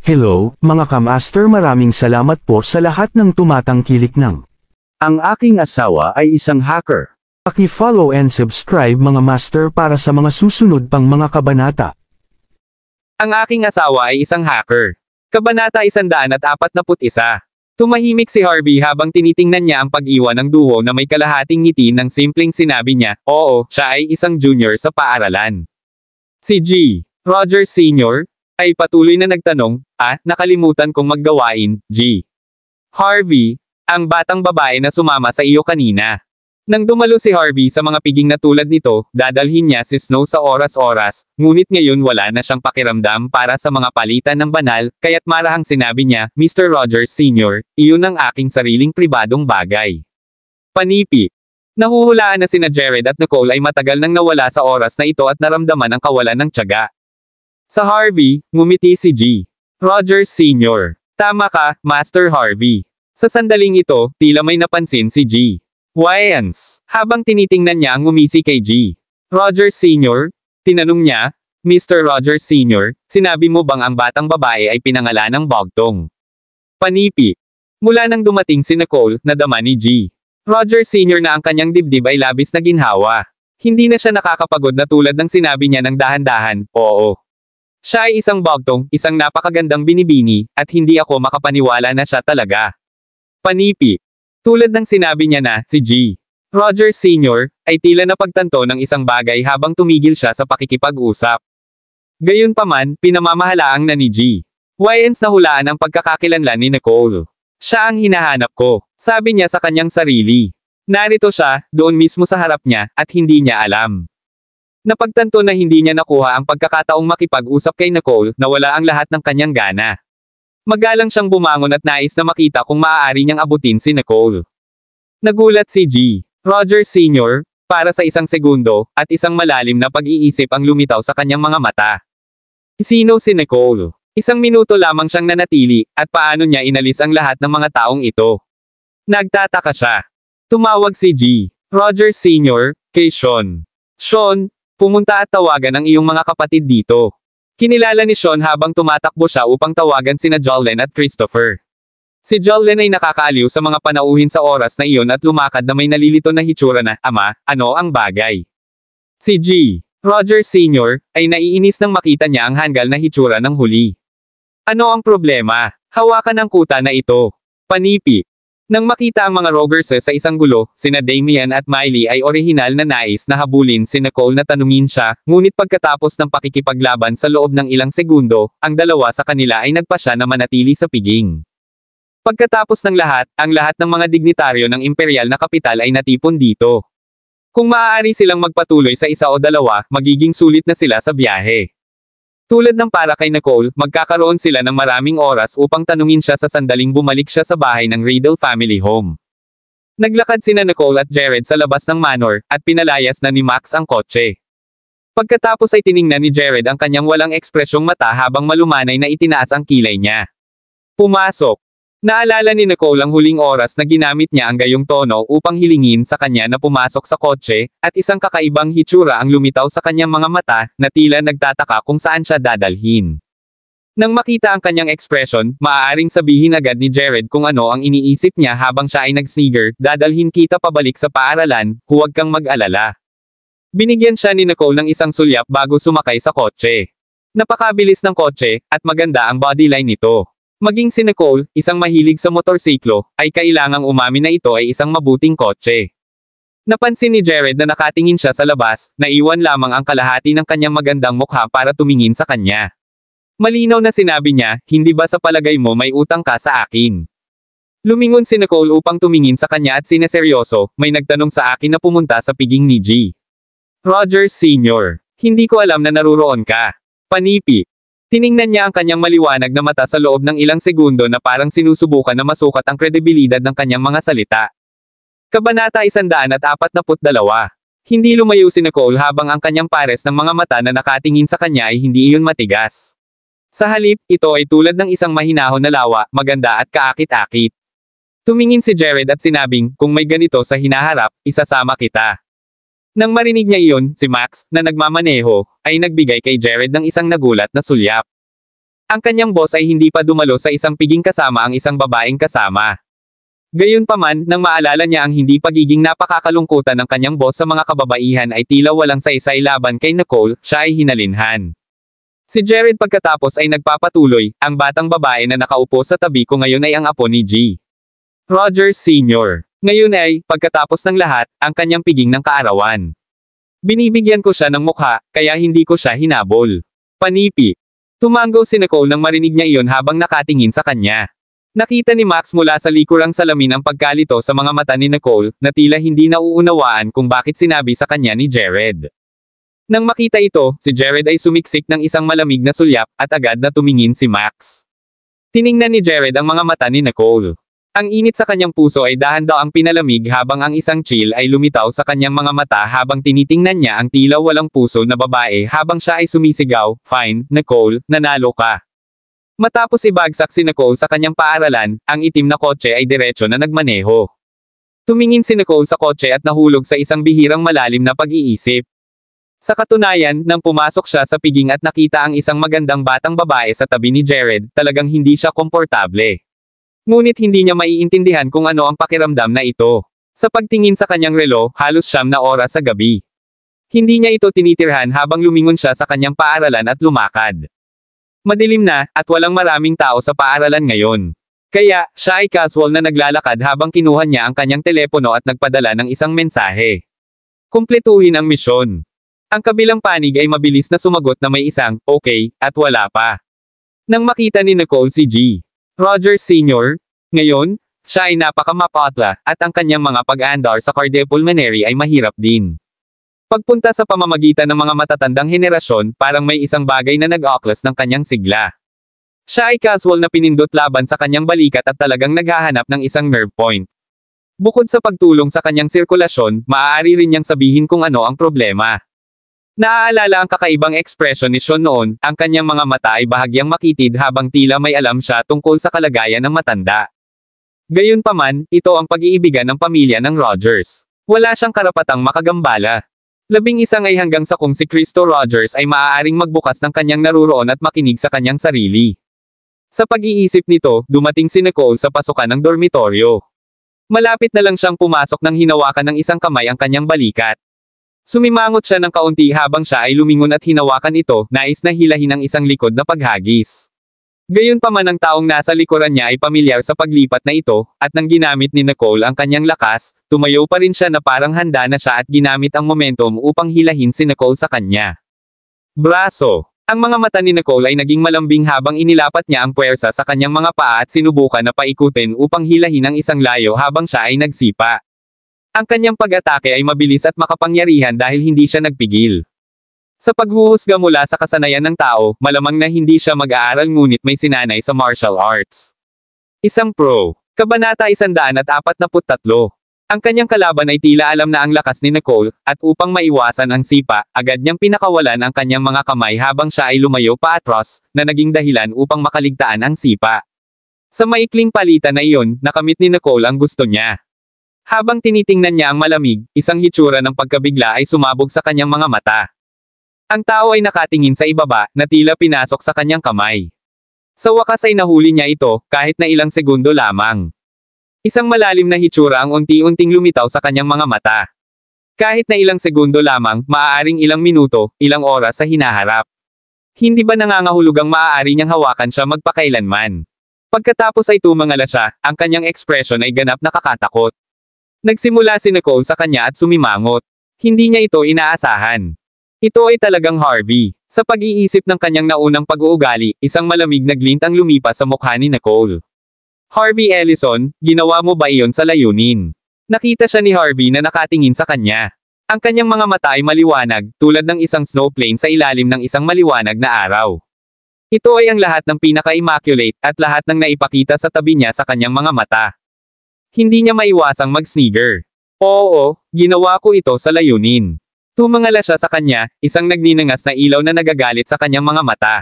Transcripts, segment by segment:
Hello, mga kamaster, maraming salamat po sa lahat ng tumatangkilik ng. Ang aking asawa ay isang hacker. Paki-follow and subscribe mga master para sa mga susunod pang mga kabanata. Ang aking asawa ay isang hacker. Kabanata 141. Tumahimik si Harvey habang tinitingnan niya ang pag-iwan ng duo na may kalahating ngiti nang simpleng sinabi niya, oo, siya ay isang junior sa paaralan. Si G. Rogers Sr. ay patuloy na nagtanong, nakalimutan kong maggawain, G. Harvey, ang batang babae na sumama sa iyo kanina. Nang dumalo si Harvey sa mga piging na tulad nito, dadalhin niya si Snow sa oras-oras, ngunit ngayon wala na siyang pakiramdam para sa mga palitan ng banal, kaya't marahang sinabi niya, Mr. Rogers Sr., iyon ang aking sariling pribadong bagay. Panipi. Nahuhulaan na sina Jared at Nicole ay matagal nang nawala sa oras na ito at naramdaman ang kawalan ng tiyaga. Sa Harvey, ngumiti si G. Rogers Sr. Tama ka, Master Harvey. Sa sandaling ito, tila may napansin si G. Wyans. Habang tinitingnan niya ang ngumisi kay G. Rogers Sr., tinanong niya, Mr. Rogers Sr., sinabi mo bang ang batang babae ay pinangalan ng Bogtong? Panipi. Mula nang dumating si Nicole, nadama ni G. Rogers Sr. na ang kanyang dibdib ay labis na ginhawa. Hindi na siya nakakapagod na tulad ng sinabi niya ng dahan-dahan, oo. Siya ay isang Bogtong, isang napakagandang binibini, at hindi ako makapaniwala na siya talaga. Panipi. Tulad ng sinabi niya na, si G. Rogers Sr. ay tila napagtanto ng isang bagay habang tumigil siya sa pakikipag-usap. Gayunpaman, pinamamahalaang na ni G. Wyans na hulaan ang pagkakakilanlan ni Nicole. Siya ang hinahanap ko, sabi niya sa kanyang sarili. Narito siya, doon mismo sa harap niya, at hindi niya alam. Napagtanto na hindi niya nakuha ang pagkakataong makipag-usap kay Nicole, na wala ang lahat ng kanyang gana. Magalang siyang bumangon at nais na makita kung maaari niyang abutin si Nicole. Nagulat si G. Rogers Sr., para sa isang segundo, at isang malalim na pag-iisip ang lumitaw sa kanyang mga mata. Sino si Nicole? Isang minuto lamang siyang nanatili, at paano niya inalis ang lahat ng mga taong ito? Nagtataka siya. Tumawag si G. Rogers Sr., kay Sean. Sean, pumunta at tawagan ang iyong mga kapatid dito. Kinilala ni Sean habang tumatakbo siya upang tawagan sina Jolene at Christopher. Si Jolene ay nakakaaliw sa mga panauhin sa oras na iyon at lumakad na may nalilito na hitsura na, Ama, ano ang bagay? Si G. Rogers Sr. ay naiinis nang makita niya ang hanggal na hitsura ng huli. Ano ang problema? Hawakan ang kuta na ito. Panipi. Nang makita ang mga Rogerses sa isang gulo, sina Damian at Miley ay orihinal na nais na habulin si Nicole na tanungin siya, ngunit pagkatapos ng pakikipaglaban sa loob ng ilang segundo, ang dalawa sa kanila ay nagpasya na manatili sa piging. Pagkatapos ng lahat, ang lahat ng mga dignitaryo ng imperial na kapital ay natipon dito. Kung maaari silang magpatuloy sa isa o dalawa, magiging sulit na sila sa biyahe. Tulad ng para kay Nicole, magkakaroon sila ng maraming oras upang tanungin siya sa sandaling bumalik siya sa bahay ng Riddle family home. Naglakad sina Nicole at Jared sa labas ng manor, at pinalayas na ni Max ang kotse. Pagkatapos ay tiningnan ni Jared ang kanyang walang ekspresyong mata habang malumanay na itinaas ang kilay niya. Pumasok. Naalala ni Nicole ang huling oras na ginamit niya ang gayong tono upang hilingin sa kanya na pumasok sa kotse, at isang kakaibang hitsura ang lumitaw sa kanyang mga mata, na tila nagtataka kung saan siya dadalhin. Nang makita ang kanyang ekspresyon, maaaring sabihin agad ni Jared kung ano ang iniisip niya habang siya ay nag-snigger, dadalhin kita pabalik sa paaralan, huwag kang mag-alala. Binigyan siya ni Nicole ng isang sulyap bago sumakay sa kotse. Napakabilis ng kotse, at maganda ang bodyline nito. Maging si Nicole, isang mahilig sa motorsiklo, ay kailangang umamin na ito ay isang mabuting kotse. Napansin ni Jared na nakatingin siya sa labas, naiwan lamang ang kalahati ng kanyang magandang mukha para tumingin sa kanya. Malinaw na sinabi niya, hindi ba sa palagay mo may utang ka sa akin? Lumingon si Nicole upang tumingin sa kanya at sineseryoso, may nagtanong sa akin na pumunta sa piging ni G. Rogers Sr. Hindi ko alam na naruroon ka. Panipi. Tiningnan niya ang kanyang maliwanag na mata sa loob ng ilang segundo na parang sinusubukan na masukat ang kredibilidad ng kanyang mga salita. Kabanata 142. Hindi lumayo si Nicole habang ang kanyang pares ng mga mata na nakatingin sa kanya ay hindi iyon matigas. Sa halip, ito ay tulad ng isang mahinahon na lawa, maganda at kaakit-akit. Tumingin si Jared at sinabing, kung may ganito sa hinaharap, isasama kita. Nang marinig niya iyon, si Max, na nagmamaneho, ay nagbigay kay Jared ng isang nagulat na sulyap. Ang kanyang boss ay hindi pa dumalo sa isang piging kasama ang isang babaeng kasama. Gayunpaman, nang maalala niya ang hindi pagiging napakakalungkutan ng kanyang boss sa mga kababaihan ay tila walang saysay laban kay Nicole, siya ay hinalinhan. Si Jared pagkatapos ay nagpapatuloy, ang batang babae na nakaupo sa tabi ko ngayon ay ang apo ni G. Rogers Sr. Ngayon ay, pagkatapos ng lahat, ang kanyang piging ng kaarawan. Binibigyan ko siya ng mukha, kaya hindi ko siya hinabol. Panipi. Tumango si Nicole nang marinig niya iyon habang nakatingin sa kanya. Nakita ni Max mula sa likurang salamin ang pagkalito sa mga mata ni Nicole, na tila hindi nauunawaan kung bakit sinabi sa kanya ni Jared. Nang makita ito, si Jared ay sumiksik ng isang malamig na sulyap, at agad na tumingin si Max. Tiningnan ni Jared ang mga mata ni Nicole. Ang init sa kanyang puso ay dahan-daang pinalamig habang ang isang chill ay lumitaw sa kanyang mga mata habang tinitingnan niya ang tila walang puso na babae habang siya ay sumisigaw, "Fine, Nicole, nanalo ka." Matapos ibagsak si Nicole sa kanyang paaralan, ang itim na kotse ay diretso na nagmaneho. Tumingin si Nicole sa kotse at nahulog sa isang bihirang malalim na pag-iisip. Sa katunayan, nang pumasok siya sa piging at nakita ang isang magandang batang babae sa tabi ni Jared, talagang hindi siya komportable. Ngunit hindi niya maiintindihan kung ano ang pakiramdam na ito. Sa pagtingin sa kanyang relo, halos 9 na oras sa gabi. Hindi niya ito tinitirhan habang lumingon siya sa kanyang paaralan at lumakad. Madilim na, at walang maraming tao sa paaralan ngayon. Kaya, siya ay casual na naglalakad habang kinuha niya ang kanyang telepono at nagpadala ng isang mensahe. Kumpletuhin ang misyon. Ang kabilang panig ay mabilis na sumagot na may isang, "Okay," at wala pa. Nang makita ni Nicole si G. Rogers Sr. Ngayon, siya ay napakamapatla, at ang kanyang mga pag-aandar sa cardiopulmonary ay mahirap din. Pagpunta sa pamamagitan ng mga matatandang henerasyon, parang may isang bagay na nag-aklas ng kanyang sigla. Siya ay casual na pinindot laban sa kanyang balikat at talagang naghahanap ng isang nerve point. Bukod sa pagtulong sa kanyang sirkulasyon, maaari rin niyang sabihin kung ano ang problema. Naaalala ang kakaibang ekspresyon ni Sean noon, ang kanyang mga mata ay bahagyang makitid habang tila may alam siya tungkol sa kalagayan ng matanda. Gayunpaman, ito ang pag-iibigan ng pamilya ng Rogers. Wala siyang karapatang makagambala. 11 ay hanggang sa kung si Cristo Rogers ay maaaring magbukas ng kanyang naruroon at makinig sa kanyang sarili. Sa pag-iisip nito, dumating si Nicole sa pasukan ng dormitoryo. Malapit na lang siyang pumasok nang hinawakan ng isang kamay ang kanyang balikat. Sumimangot siya ng kaunti habang siya ay lumingon at hinawakan ito, nais na hilahin ang isang likod na paghagis. Gayunpaman ang taong nasa likuran niya ay pamilyar sa paglipat na ito, at nang ginamit ni Nicole ang kanyang lakas, tumayo pa rin siya na parang handa na siya at ginamit ang momentum upang hilahin si Nicole sa kanya. Braso. Ang mga mata ni Nicole ay naging malambing habang inilapat niya ang puwersa sa kanyang mga paa at sinubukan na paikutin upang hilahin ang isang layo habang siya ay nagsipa. Ang kanyang pag-atake ay mabilis at makapangyarihan dahil hindi siya nagpigil. Sa paghuhusga mula sa kasanayan ng tao, malamang na hindi siya mag-aaral ngunit may sinanay sa martial arts. Isang pro. Kabanata 143. Ang kanyang kalaban ay tila alam na ang lakas ni Nicole, at upang maiwasan ang sipa, agad niyang pinakawalan ang kanyang mga kamay habang siya ay lumayo paatras, na naging dahilan upang makaligtaan ang sipa. Sa maikling palitan na iyon, nakamit ni Nicole ang gusto niya. Habang tinitingnan niya ang malamig, isang hitsura ng pagkabigla ay sumabog sa kanyang mga mata. Ang tao ay nakatingin sa ibaba, na tila pinasok sa kanyang kamay. Sa wakas ay nahuli niya ito, kahit na ilang segundo lamang. Isang malalim na hitsura ang unti-unting lumitaw sa kanyang mga mata. Kahit na ilang segundo lamang, maaaring ilang minuto, ilang oras sa hinaharap. Hindi ba nangangahulugang maaari niyang hawakan siya magpakailanman? Pagkatapos ay tumangala siya, ang kanyang ekspresyon ay ganap na kakatakot. Nagsimula si Nicole sa kanya at sumimangot. Hindi niya ito inaasahan. Ito ay talagang Harvey. Sa pag-iisip ng kanyang naunang pag-uugali, isang malamig na glint ang lumipas sa mukha ni Nicole. "Harvey Ellison, ginawa mo ba iyon sa layunin?" Nakita siya ni Harvey na nakatingin sa kanya. Ang kanyang mga mata ay maliwanag, tulad ng isang snowplane sa ilalim ng isang maliwanag na araw. Ito ay ang lahat ng pinaka-immaculate, at lahat ng naipakita sa tabi niya sa kanyang mga mata. Hindi niya maiwasang mag-snigger. "Oo, ginawa ko ito sa layunin." Tumangala siya sa kanya, isang nagninangas na ilaw na nagagalit sa kanyang mga mata.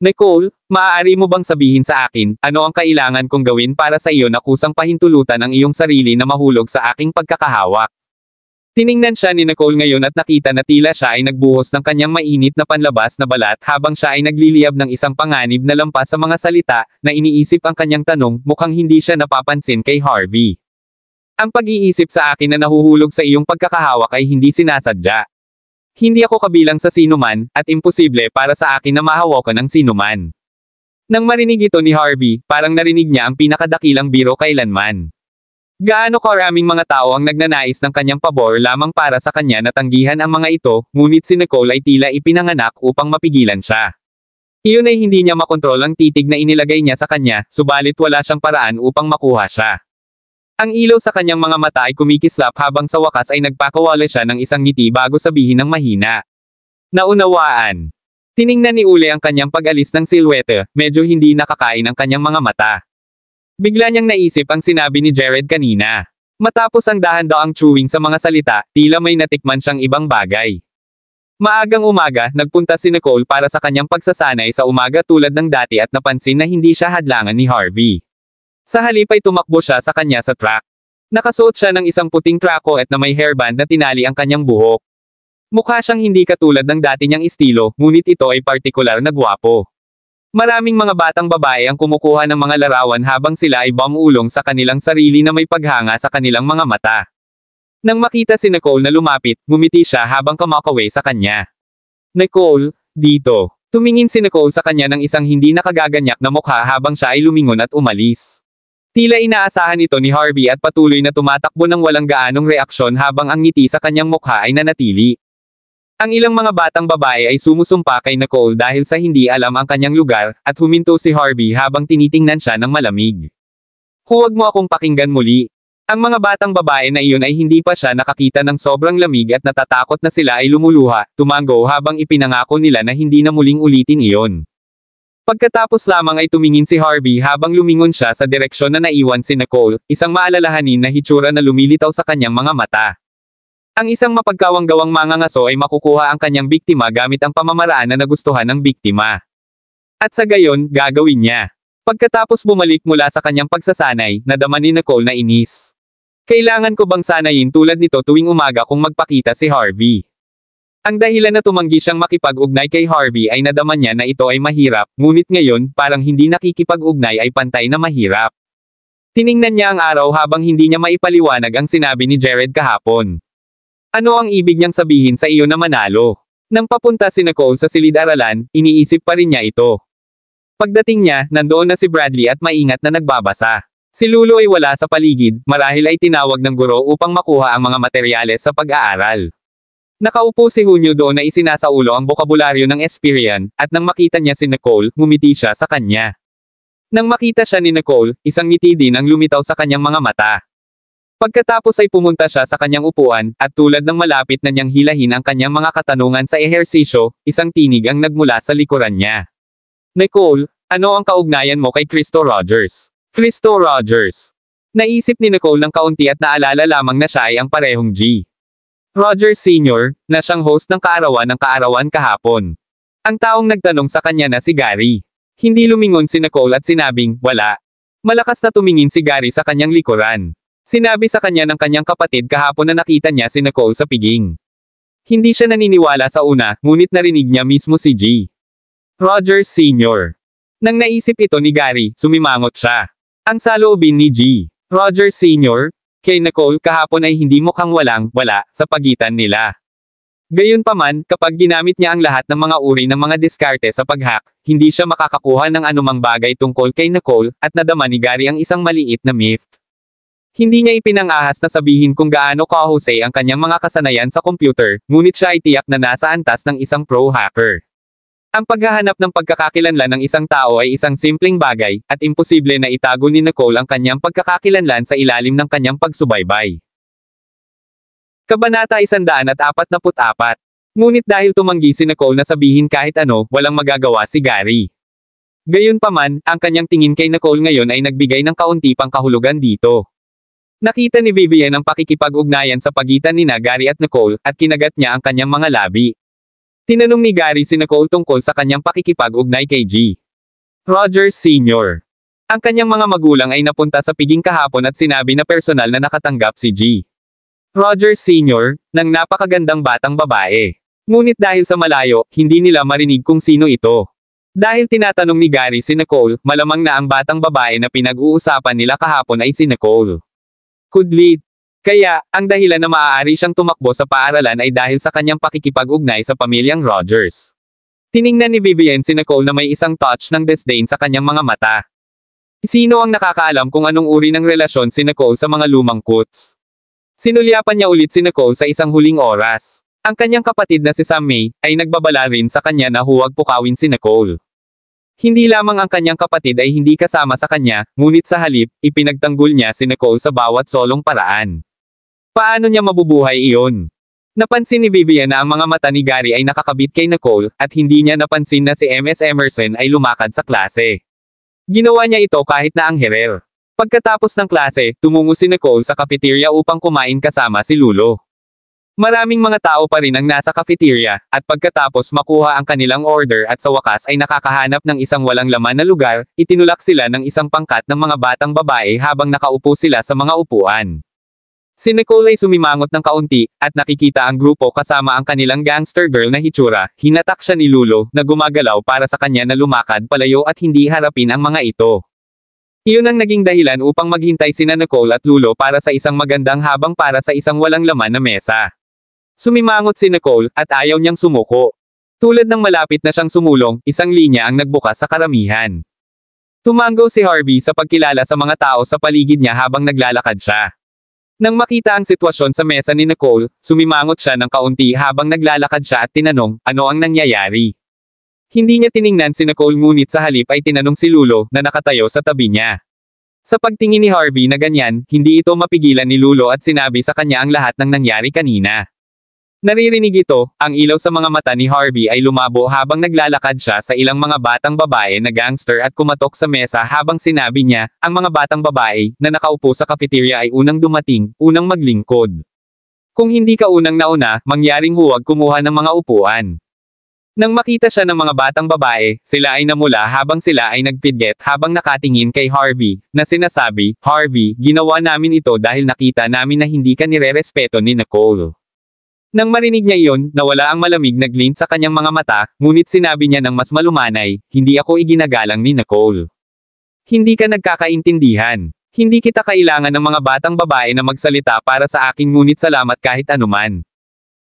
"Nicole, maaari mo bang sabihin sa akin, ano ang kailangan kong gawin para sa iyo na kusang pahintulutan ang iyong sarili na mahulog sa aking pagkakahawak?" Tiningnan siya ni Nicole ngayon at nakita na tila siya ay nagbuhos ng kanyang mainit na panlabas na balat habang siya ay nagliliyab ng isang panganib na lampas sa mga salita, na iniisip ang kanyang tanong, mukhang hindi siya napapansin kay Harvey. Ang pag-iisip sa akin na nahuhulog sa iyong pagkakahawak ay hindi sinasadya. Hindi ako kabilang sa sinuman, at imposible para sa akin na mahawakan ng sinuman. Nang marinig ito ni Harvey, parang narinig niya ang pinakadakilang biro kailanman. Gaano karaming mga tao ang nagnanais ng kanyang pabor lamang para sa kanya na tanggihan ang mga ito, ngunit si Nicole ay tila ipinanganak upang mapigilan siya. Iyon ay hindi niya makontrol ang titig na inilagay niya sa kanya, subalit wala siyang paraan upang makuha siya. Ang ilaw sa kanyang mga mata ay kumikislap habang sa wakas ay nagpakawala siya ng isang ngiti bago sabihin ng mahina. Naunawaan. Tiningnan ni Ule ang kanyang pag-alis ng silhouette, medyo hindi nakakain ang kanyang mga mata. Bigla niyang naisip ang sinabi ni Jared kanina. Matapos ang dahan-daang chewing sa mga salita, tila may natikman siyang ibang bagay. Maagang umaga, nagpunta si Nicole para sa kanyang pagsasanay sa umaga tulad ng dati at napansin na hindi siya hadlangan ni Harvey. Sa halip ay tumakbo siya sa kanya sa track. Nakasuot siya ng isang puting trako at na may hairband na tinali ang kanyang buhok. Mukha siyang hindi katulad ng dati niyang estilo, ngunit ito ay partikular na gwapo. Maraming mga batang babae ang kumukuha ng mga larawan habang sila ay bumulong sa kanilang sarili na may paghanga sa kanilang mga mata. Nang makita si Nicole na lumapit, ngumiti siya habang kumakaway sa kanya. Nicole, dito. Tumingin si Nicole sa kanya ng isang hindi nakagaganyak na mukha habang siya ay lumingon at umalis. Tila inaasahan ito ni Harvey at patuloy na tumatakbo ng walang gaanong reaksyon habang ang ngiti sa kanyang mukha ay nanatili. Ang ilang mga batang babae ay sumusumpa kay Nicole dahil sa hindi alam ang kanyang lugar, at huminto si Harvey habang tinitingnan siya ng malamig. Huwag mo akong pakinggan muli. Ang mga batang babae na iyon ay hindi pa siya nakakita ng sobrang lamig at natatakot na sila ay lumuluha, tumango habang ipinangako nila na hindi na muling ulitin iyon. Pagkatapos lamang ay tumingin si Harvey habang lumingon siya sa direksyon na naiwan si Nicole, isang maalalahanin na hitsura na lumilitaw sa kanyang mga mata. Ang isang mapagkawang-gawang mangangaso ay makukuha ang kanyang biktima gamit ang pamamaraan na nagustuhan ng biktima. At sa gayon, gagawin niya. Pagkatapos bumalik mula sa kanyang pagsasanay, nadama ni Nicole na inis. Kailangan ko bang sanayin tulad nito tuwing umaga kung magpakita si Harvey? Ang dahilan na tumanggi siyang makipag-ugnay kay Harvey ay nadama niya na ito ay mahirap, ngunit ngayon, parang hindi nakikipag-ugnay ay pantay na mahirap. Tiningnan niya ang araw habang hindi niya maipaliwanag ang sinabi ni Jared kahapon. Ano ang ibig niyang sabihin sa iyo na manalo? Nang papunta si Nicole sa silid-aralan, iniisip pa rin niya ito. Pagdating niya, nandoon na si Bradley at maingat na nagbabasa. Si Lulu ay wala sa paligid, marahil ay tinawag ng guro upang makuha ang mga materyales sa pag-aaral. Nakaupo si Hunyo doon na isinasaulo ang bokabularyo ng Esperian, at nang makita niya si Nicole, ngumiti siya sa kanya. Nang makita siya ni Nicole, isang ngiti din ang lumitaw sa kanyang mga mata. Pagkatapos ay pumunta siya sa kanyang upuan, at tulad ng malapit na niyang hilahin ang kanyang mga katanungan sa ehersisyo, isang tinig ang nagmula sa likuran niya. Nicole, ano ang kaugnayan mo kay Cristo Rogers? Cristo Rogers. Naisip ni Nicole ng kaunti at naalala lamang na siya ay ang parehong G. Rogers Sr., na siyang host ng kaarawan kahapon. Ang taong nagtanong sa kanya na si Gary. Hindi lumingon si Nicole at sinabing, wala. Malakas na tumingin si Gary sa kanyang likuran. Sinabi sa kanya ng kanyang kapatid kahapon na nakita niya si Nicole sa piging. Hindi siya naniniwala sa una, ngunit narinig niya mismo si G. Rogers Sr. Nang naisip ito ni Gary, sumimangot siya. Ang saloobin ni G. Rogers Sr. kay Nicole kahapon ay hindi mukhang wala sa pagitan nila. Gayunpaman, kapag ginamit niya ang lahat ng mga uri ng mga diskarte sa pag-hack, hindi siya makakakuha ng anumang bagay tungkol kay Nicole, at nadama ni Gary ang isang maliit na myth. Hindi niya ipinang-ahas na sabihin kung gaano kahusay ang kanyang mga kasanayan sa computer, ngunit siya ay tiyak na nasa antas ng isang pro-hacker. Ang paghahanap ng pagkakakilanlan ng isang tao ay isang simpleng bagay, at imposible na itago ni Nicole ang kanyang pagkakakilanlan sa ilalim ng kanyang pagsubaybay. Kabanata 144. Ngunit dahil tumanggi si Nicole na sabihin kahit ano, walang magagawa si Gary. Gayunpaman, ang kanyang tingin kay Nicole ngayon ay nagbigay ng kaunti pang kahulugan dito. Nakita ni Vivian ang pakikipag-ugnayan sa pagitan ni Gary at Nicole, at kinagat niya ang kanyang mga labi. Tinanong ni Gary si Nicole tungkol sa kanyang pakikipag-ugnay kay G. Rogers Sr. Ang kanyang mga magulang ay napunta sa piging kahapon at sinabi na personal na nakatanggap si G. Roger Sr., ng napakagandang batang babae. Ngunit dahil sa malayo, hindi nila marinig kung sino ito. Dahil tinatanong ni Gary si Nicole, malamang na ang batang babae na pinag-uusapan nila kahapon ay si Nicole. Kudlit. Kaya, ang dahilan na maaari siyang tumakbo sa paaralan ay dahil sa kanyang pakikipag-ugnay sa pamilyang Rogers. Tiningnan ni Vivian si Nicole na may isang touch ng disdain sa kanyang mga mata. Sino ang nakakaalam kung anong uri ng relasyon si Nicole sa mga lumang Coots? Sinulyapan niya ulit si Nicole sa isang huling oras. Ang kanyang kapatid na si Sam May, ay nagbabala rin sa kanya na huwag pukawin si Nicole. Hindi lamang ang kanyang kapatid ay hindi kasama sa kanya, ngunit sa halip, ipinagtanggol niya si Nicole sa bawat solong paraan. Paano niya mabubuhay iyon? Napansin ni Vivian na ang mga mata ni Gary ay nakakabit kay Nicole, at hindi niya napansin na si Ms. Emerson ay lumakad sa klase. Ginawa niya ito kahit na ang herer. Pagkatapos ng klase, tumungo si Nicole sa cafeteria upang kumain kasama si Lulo. Maraming mga tao pa rin ang nasa cafeteria, at pagkatapos makuha ang kanilang order at sa wakas ay nakakahanap ng isang walang laman na lugar, itinulak sila ng isang pangkat ng mga batang babae habang nakaupo sila sa mga upuan. Si Nicole ay sumimangot ng kaunti, at nakikita ang grupo kasama ang kanilang gangster girl na hitsura, hinatak siya ni Lulo, na gumagalaw para sa kanya na lumakad palayo at hindi harapin ang mga ito. Iyon ang naging dahilan upang maghintay sina Nicole at Lulo para sa isang magandang habang para sa isang walang laman na mesa. Sumimangot si Nicole, at ayaw niyang sumuko. Tulad ng malapit na siyang sumulong, isang linya ang nagbukas sa karamihan. Tumango si Harvey sa pagkilala sa mga tao sa paligid niya habang naglalakad siya. Nang makita ang sitwasyon sa mesa ni Nicole, sumimangot siya ng kaunti habang naglalakad siya at tinanong, ano ang nangyayari? Hindi niya tiningnan si Nicole ngunit sa halip ay tinanong si Lulo, na nakatayo sa tabi niya. Sa pagtingin ni Harvey na ganyan, hindi ito mapigilan ni Lulo at sinabi sa kanya ang lahat ng nangyari kanina. Naririnig ito, ang ilaw sa mga mata ni Harvey ay lumabo habang naglalakad siya sa ilang mga batang babae na gangster at kumatok sa mesa habang sinabi niya, ang mga batang babae, na nakaupo sa cafeteria ay unang dumating, unang maglingkod. Kung hindi ka unang nauna, mangyaring huwag kumuha ng mga upuan. Nang makita siya ng mga batang babae, sila ay namula habang sila ay nagpidget habang nakatingin kay Harvey, na sinasabi, Harvey, ginawa namin ito dahil nakita namin na hindi ka nirerespeto ni Nicole. Nang marinig niya iyon, nawala ang malamig na glint sa kanyang mga mata, ngunit sinabi niya ng mas malumanay, hindi ako iginagalang ni Nicole. Hindi ka nagkakaintindihan. Hindi kita kailangan ng mga batang babae na magsalita para sa akin ngunit salamat kahit anuman.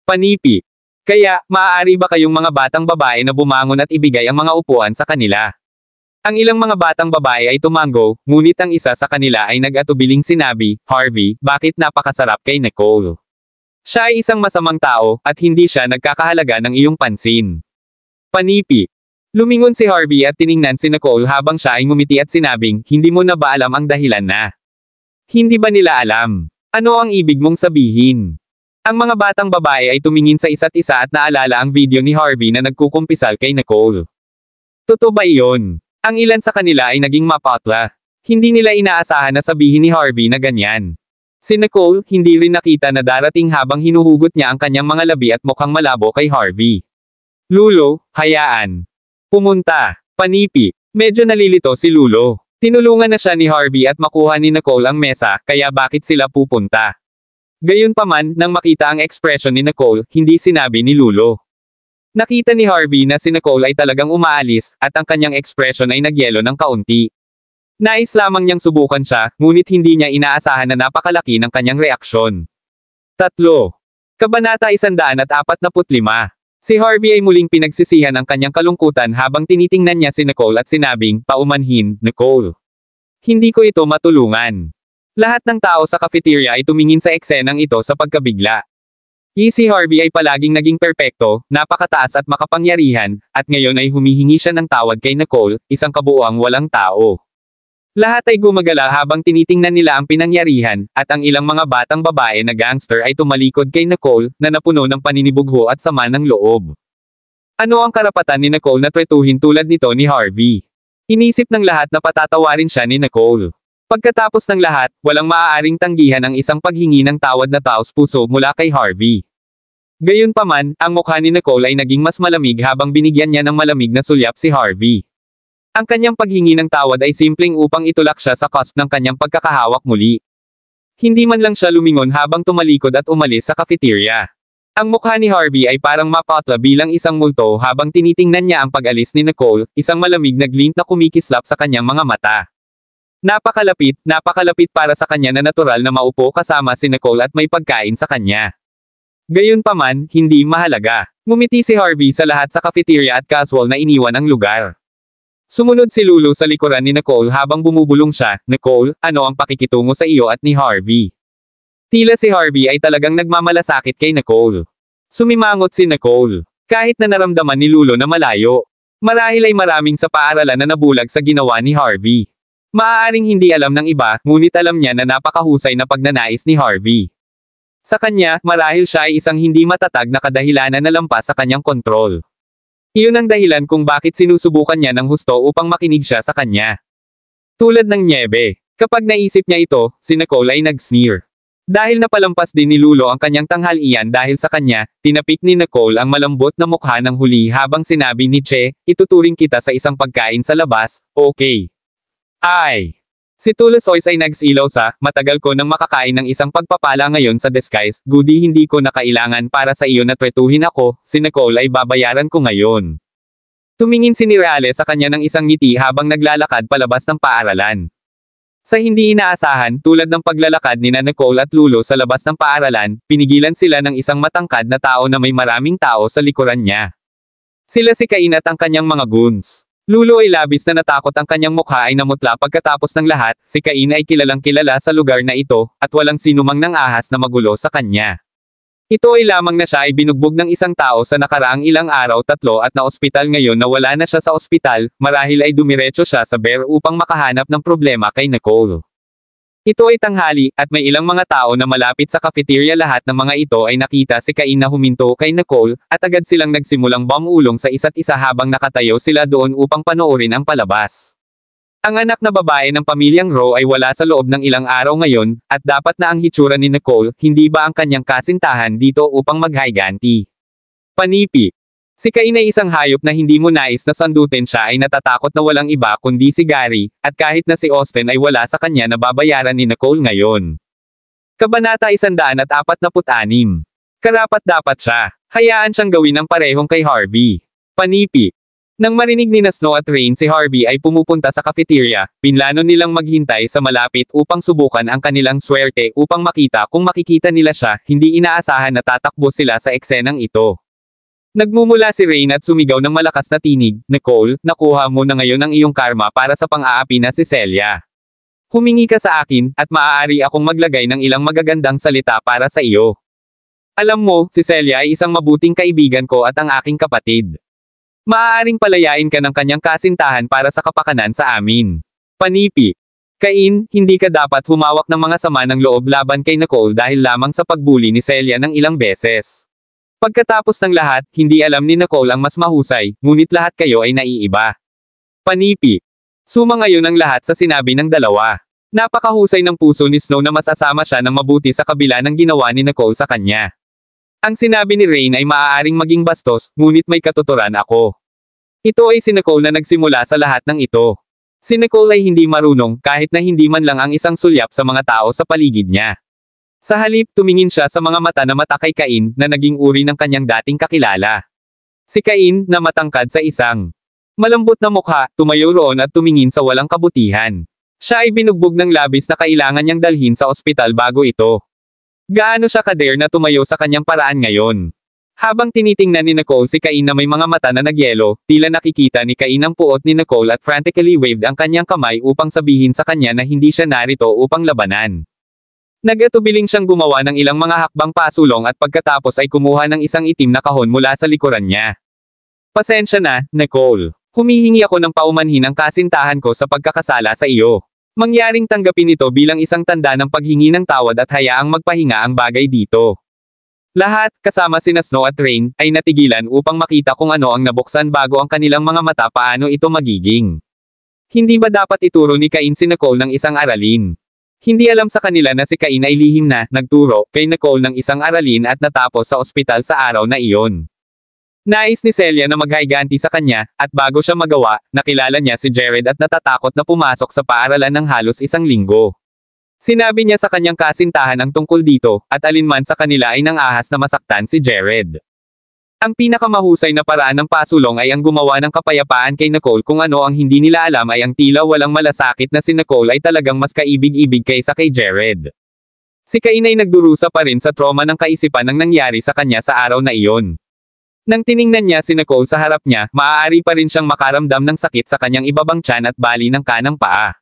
Panipi. Kaya, maaari ba kayong mga batang babae na bumangon at ibigay ang mga upuan sa kanila? Ang ilang mga batang babae ay tumango, ngunit ang isa sa kanila ay nag-atubiling sinabi, Harvey, bakit napakasarap kay Nicole? Siya ay isang masamang tao, at hindi siya nagkakahalaga ng iyong pansin. Panipi. Lumingon si Harvey at tiningnan si Nicole habang siya ay ngumiti at sinabing, hindi mo na ba alam ang dahilan na? Hindi ba nila alam? Ano ang ibig mong sabihin? Ang mga batang babae ay tumingin sa isa't isa at naalala ang video ni Harvey na nagkukumpisal kay Nicole. Totoo ba iyon? Ang ilan sa kanila ay naging mapatla. Hindi nila inaasahan na sabihin ni Harvey na ganyan. Si Nicole, hindi rin nakita na darating habang hinuhugot niya ang kanyang mga labi at mukhang malabo kay Harvey. Lulo, hayaan. Pumunta. Panipi. Medyo nalilito si Lulo. Tinulungan na siya ni Harvey at makuha ni Nicole ang mesa, kaya bakit sila pupunta? Gayunpaman, nang makita ang ekspresyon ni Nicole, hindi sinabi ni Lulo. Nakita ni Harvey na si Nicole ay talagang umaalis, at ang kanyang ekspresyon ay nagyelo ng kaunti. Nais lamang niyang subukan siya, ngunit hindi niya inaasahan na napakalaki ng kanyang reaksyon. 3. Kabanata 145. Si Harvey ay muling pinagsisihan ang kanyang kalungkutan habang tinitingnan niya si Nicole at sinabing, paumanhin, Nicole. Hindi ko ito matulungan. Lahat ng tao sa cafeteria ay tumingin sa eksenang ito sa pagkabigla. Si Harvey ay palaging naging perpekto, napakataas at makapangyarihan, at ngayon ay humihingi siya ng tawad kay Nicole, isang kabuuang walang tao. Lahat ay gumagala habang tinitingnan nila ang pinangyarihan, at ang ilang mga batang babae na gangster ay tumalikod kay Nicole, na napuno ng paninibugho at sama ng loob. Ano ang karapatan ni Nicole na tretuhin tulad nito ni Harvey? Inisip ng lahat na patatawarin siya ni Nicole. Pagkatapos ng lahat, walang maaaring tanggihan ang isang paghingi ng tawad na taos puso mula kay Harvey. Gayunpaman, ang mukha ni Nicole ay naging mas malamig habang binigyan niya ng malamig na sulyap si Harvey. Ang kanyang paghingi ng tawad ay simpleng upang itulak siya sa cusp ng kanyang pagkakahawak muli. Hindi man lang siya lumingon habang tumalikod at umalis sa cafeteria. Ang mukha ni Harvey ay parang mapatla bilang isang multo habang tinitingnan niya ang pag-alis ni Nicole, isang malamig na glint na kumikislap sa kanyang mga mata. Napakalapit para sa kanya na natural na maupo kasama si Nicole at may pagkain sa kanya. Gayunpaman, hindi mahalaga. Ngumiti si Harvey sa lahat sa cafeteria at casual na iniwan ang lugar. Sumunod si Lulu sa likuran ni Nicole habang bumubulong siya. Nicole, ano ang pakikitungo sa iyo at ni Harvey? Tila si Harvey ay talagang nagmamalasakit kay Nicole. Sumimangot si Nicole. Kahit na naramdaman ni Lulu na malayo. Marahil ay maraming sa paaralan na nabulag sa ginawa ni Harvey. Maaaring hindi alam ng iba, ngunit alam niya na napakahusay na pagnanais ni Harvey. Sa kanya, marahil siya ay isang hindi matatag na kadahilanan na lampas sa kanyang kontrol. Iyon ang dahilan kung bakit sinusubukan niya ng husto upang makinig siya sa kanya. Tulad ng nyebe. Kapag naisip niya ito, si Nicole ay nag-sneer. Dahil napalampas din ni Lulo ang kanyang tanghalian dahil sa kanya, tinapik ni Nicole ang malambot na mukha ng huli habang sinabi ni Che, ituturing kita sa isang pagkain sa labas, okay. Ay! Si Tulosoy ay nagsilaw sa, matagal ko nang makakain ng isang pagpapala ngayon sa disguise, goody hindi ko na kailangan para sa iyo na tretuhin ako, si Nicole ay babayaran ko ngayon. Tumingin si Nirale sa kanya ng isang ngiti habang naglalakad palabas ng paaralan. Sa hindi inaasahan, tulad ng paglalakad ni Nicole at Lulo sa labas ng paaralan, pinigilan sila ng isang matangkad na tao na may maraming tao sa likuran niya. Sila si Cain at ang kanyang mga goons. Lulo ay labis na natakot ang kanyang mukha ay namutla pagkatapos ng lahat, si Cain ay kilalang kilala sa lugar na ito, at walang sinumang nang ahas na magulo sa kanya. Ito ay lamang na siya ay binugbog ng isang tao sa nakaraang ilang araw tatlo at na-ospital ngayon na wala na siya sa ospital, marahil ay dumiretso siya sa bar upang makahanap ng problema kay Nicole. Ito ay tanghali, at may ilang mga tao na malapit sa cafeteria lahat ng mga ito ay nakita si Cain na huminto kay Nicole, at agad silang nagsimulang bumulong sa isa't isa habang nakatayo sila doon upang panoorin ang palabas. Ang anak na babae ng pamilyang Rowe ay wala sa loob ng ilang araw ngayon, at dapat na ang hitsura ni Nicole, hindi ba ang kanyang kasintahan dito upang maghayganti? Panipi. Si Cain ay isang hayop na hindi mo nais na sandutin siya ay natatakot na walang iba kundi si Gary, at kahit na si Austin ay wala sa kanya na babayaran ni Nicole ngayon. Kabanata 146. Karapat-dapat siya. Hayaan siyang gawin ang parehong kay Harvey. Panipi. Nang marinig ni Snow at Rain si Harvey ay pumupunta sa cafeteria, pinlano nilang maghintay sa malapit upang subukan ang kanilang swerte upang makita kung makikita nila siya, hindi inaasahan na tatakbo sila sa eksenang ito. Nagmumula si Rain at sumigaw ng malakas na tinig, Nicole, nakuha mo na ngayon ang iyong karma para sa pang-aapi na si Celia. Humingi ka sa akin, at maaari akong maglagay ng ilang magagandang salita para sa iyo. Alam mo, si Celia ay isang mabuting kaibigan ko at ang aking kapatid. Maaaring palayain ka ng kanyang kasintahan para sa kapakanan sa amin. Panipi. Cain, hindi ka dapat humawak ng mga sama ng loob laban kay Nicole dahil lamang sa pagbuli ni Celia ng ilang beses. Pagkatapos ng lahat, hindi alam ni Nicole ang mas mahusay, ngunit lahat kayo ay naiiba. Panipi. Suma ngayon ang lahat sa sinabi ng dalawa. Napakahusay ng puso ni Snow na masasama siya ng mabuti sa kabila ng ginawa ni Nicole sa kanya. Ang sinabi ni Rain ay maaaring maging bastos, ngunit may katuturan ako. Ito ay si Nicole na nagsimula sa lahat ng ito. Si Nicole ay hindi marunong, kahit na hindi man lang ang isang sulyap sa mga tao sa paligid niya. Sa halip, tumingin siya sa mga mata na mata kay Cain, na naging uri ng kanyang dating kakilala. Si Cain, na matangkad sa isang malambot na mukha, tumayo roon at tumingin sa walang kabutihan. Siya ay binugbog ng labis na kailangan niyang dalhin sa ospital bago ito. Gaano siya ka-dare na tumayo sa kanyang paraan ngayon? Habang tinitingnan ni Nicole si Cain na may mga mata na nagyelo, tila nakikita ni Cain ang puot ni Nicole at frantically waved ang kanyang kamay upang sabihin sa kanya na hindi siya narito upang labanan. Nagatubiling siyang gumawa ng ilang mga hakbang pasulong at pagkatapos ay kumuha ng isang itim na kahon mula sa likuran niya. Pasensya na, Nicole. Humihingi ako ng paumanhin ang kasintahan ko sa pagkakasala sa iyo. Mangyaring tanggapin ito bilang isang tanda ng paghingi ng tawad at hayaang magpahinga ang bagay dito. Lahat, kasama sina Snow at Rain, ay natigilan upang makita kung ano ang nabuksan bago ang kanilang mga mata paano ito magiging. Hindi ba dapat ituro ni Cain si Nicole ng isang aralin? Hindi alam sa kanila na si Cain ay lihim na nagturo kay Nicole ng isang aralin at natapos sa ospital sa araw na iyon. Nais ni Celia na maghayganti sa kanya, at bago siya magawa, nakilala niya si Jared at natatakot na pumasok sa paaralan ng halos isang linggo. Sinabi niya sa kanyang kasintahan ang tungkol dito, at alinman sa kanila ay nang-ahas na masaktan si Jared. Ang pinakamahusay na paraan ng pasulong ay ang gumawa ng kapayapaan kay Nicole, kung ano ang hindi nila alam ay ang tila walang malasakit na si Nicole ay talagang mas kaibig-ibig kaysa kay Jared. Si Cain ay nagdurusa pa rin sa trauma ng kaisipan ng nangyari sa kanya sa araw na iyon. Nang tiningnan niya si Nicole sa harap niya, maaari pa rin siyang makaramdam ng sakit sa kanyang ibabang tiyan at bali ng kanang paa.